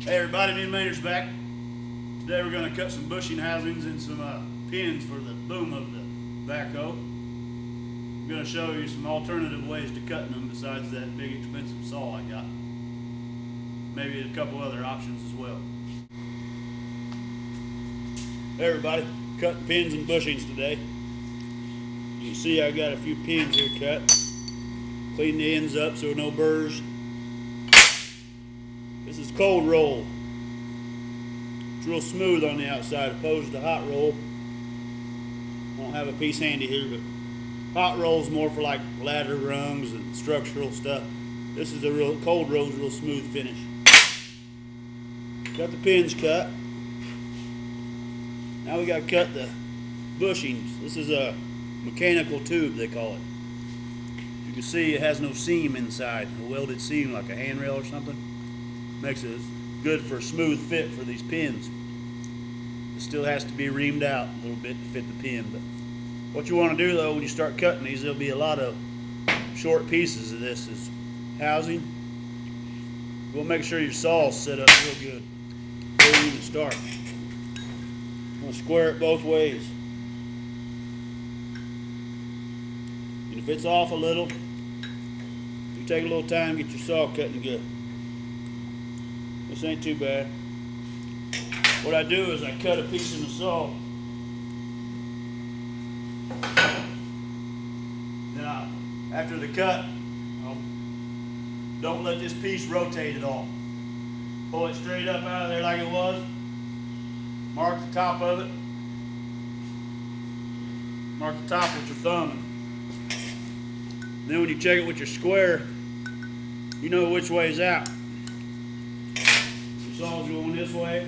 Hey everybody, me and Maynard's back. Today we're going to cut some bushing housings and some pins for the boom of the backhoe. I'm going to show you some alternative ways to cutting them besides that big expensive saw I got. Maybe a couple other options as well. Hey everybody, cutting pins and bushings today. You can see I got a few pins here cut. Clean the ends up so no burrs. This is cold roll. It's real smooth on the outside opposed to hot roll. I don't have a piece handy here, but hot roll's more for like ladder rungs and structural stuff. This is a real cold roll's real smooth finish. Got the pins cut. Now we got to cut the bushings. This is a mechanical tube, they call it. You can see it has no seam inside, a welded seam like a handrail or something. Makes it good for a smooth fit for these pins. It still has to be reamed out a little bit to fit the pin. But what you want to do though when you start cutting these, there'll be a lot of short pieces of this as housing. We'll make sure your saw's set up real good before you even start. You want to square it both ways. And if it's off a little, you take a little time to get your saw cutting good. This ain't too bad. What I do is I cut a piece in the saw. Now, after the cut, don't let this piece rotate at all. Pull it straight up out of there like it was. Mark the top of it. Mark the top with your thumb. Then when you check it with your square, you know which way is out. Your saw's going this way,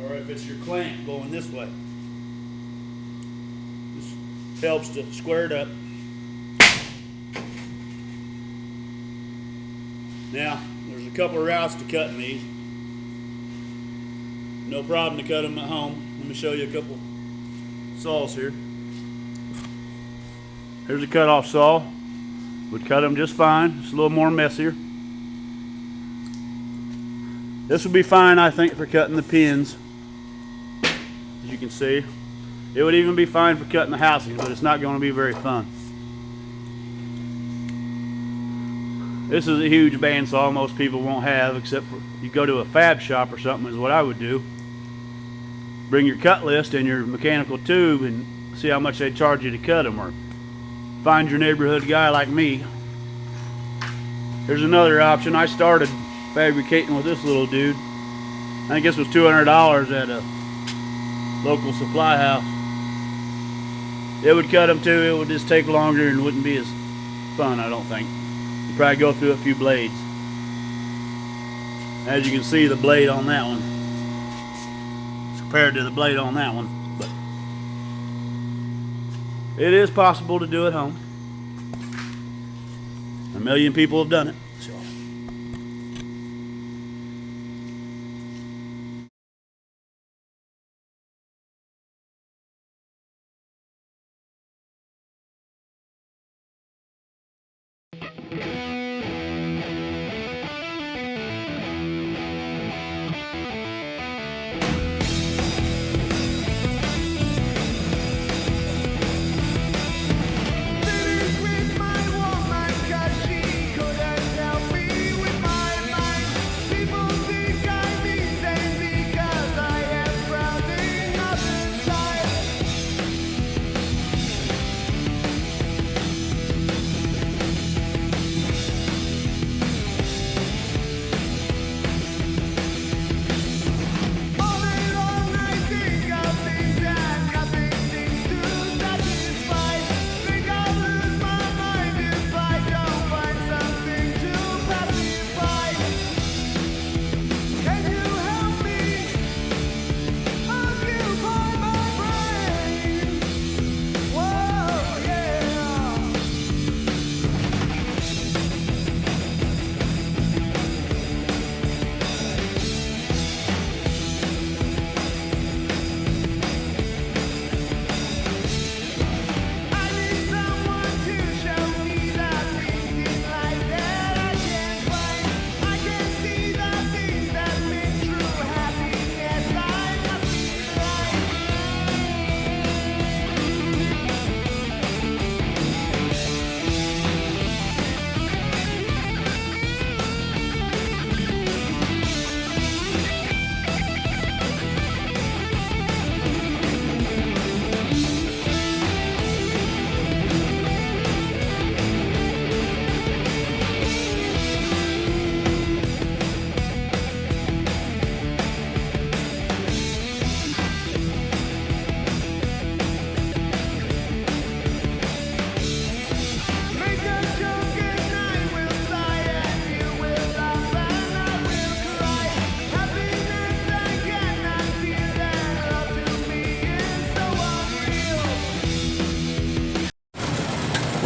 or if it's your clamp going this way. This helps to square it up. Now, there's a couple of routes to cutting these. No problem to cut them at home. Let me show you a couple saws here. Here's a cut-off saw. Would cut them just fine. It's a little more messier. This would be fine, I think, for cutting the pins. As you can see, it would even be fine for cutting the housing, but it's not going to be very fun. This is a huge bandsaw most people won't have, except for you go to a fab shop or something is what I would do. Bring your cut list and your mechanical tube and see how much they charge you to cut them, or find your neighborhood guy like me. Here's another option. I started fabricating with this little dude. I think this was $200 at a local supply house. It would cut them too. It would just take longer and wouldn't be as fun, I don't think. You'd probably go through a few blades. As you can see, the blade on that one is compared to the blade on that one. But it is possible to do at home. A million people have done it. So.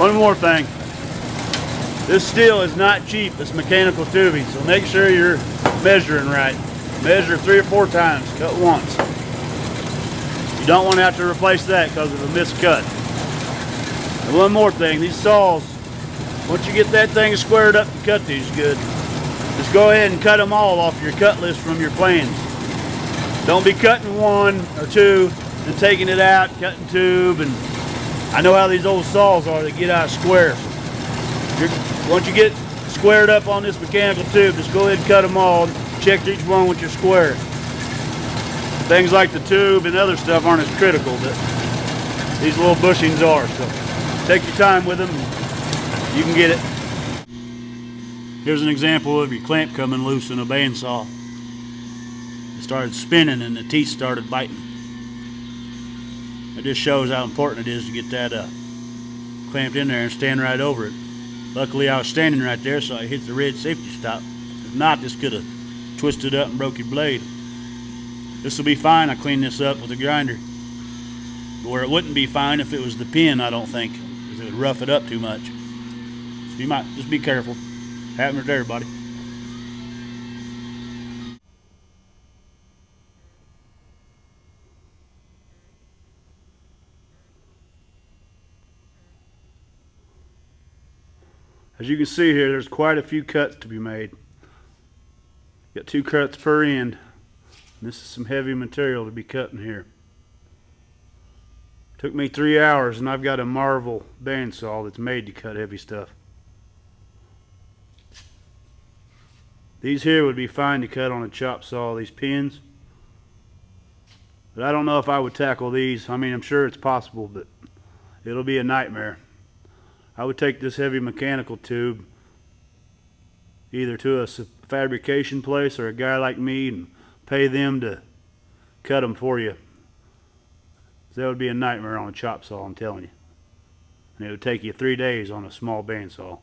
One more thing. This steel is not cheap. It's mechanical tubing, so make sure you're measuring right. Measure 3 or 4 times. Cut once. You don't want to have to replace that because of a miscut. And one more thing. These saws, once you get that thing squared up and cut these good, just go ahead and cut them all off your cut list from your plans. Don't be cutting 1 or 2 and taking it out, cutting tube, and I know how these old saws are. They get out of square. Once you get squared up on this mechanical tube, just go ahead and cut them all. Check each one with your square. Things like the tube and other stuff aren't as critical, but these little bushings are. So take your time with them. You can get it. Here's an example of your clamp coming loose in a bandsaw. It started spinning and the teeth started biting. It just shows how important it is to get that clamped in there and stand right over it. Luckily I was standing right there, so I hit the red safety stop. If not, this could have twisted up and broke your blade. This will be fine. I cleaned this up with a grinder. Where it wouldn't be fine if it was the pin, I don't think, because it would rough it up too much. So you might just be careful. Happens to everybody. As you can see here, there's quite a few cuts to be made. Got 2 cuts per end. This is some heavy material to be cutting here. Took me 3 hours, and I've got a Marvel bandsaw that's made to cut heavy stuff. These here would be fine to cut on a chop saw, these pins. But I don't know if I would tackle these. I mean, I'm sure it's possible, but it'll be a nightmare. I would take this heavy mechanical tube either to a fabrication place or a guy like me and pay them to cut them for you. That would be a nightmare on a chop saw, I'm telling you. And it would take you 3 days on a small bandsaw.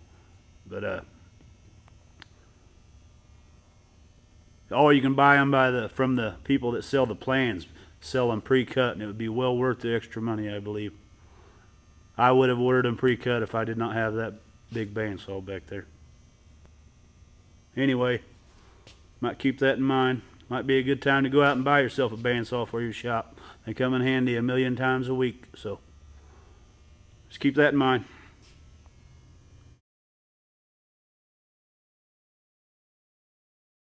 But or you can buy them from the people that sell the plans, sell them pre-cut, and it would be well worth the extra money, I believe. I would have ordered them pre-cut if I did not have that big bandsaw back there. Anyway, might keep that in mind. Might be a good time to go out and buy yourself a bandsaw for your shop. They come in handy 1,000,000 times a week, so just keep that in mind.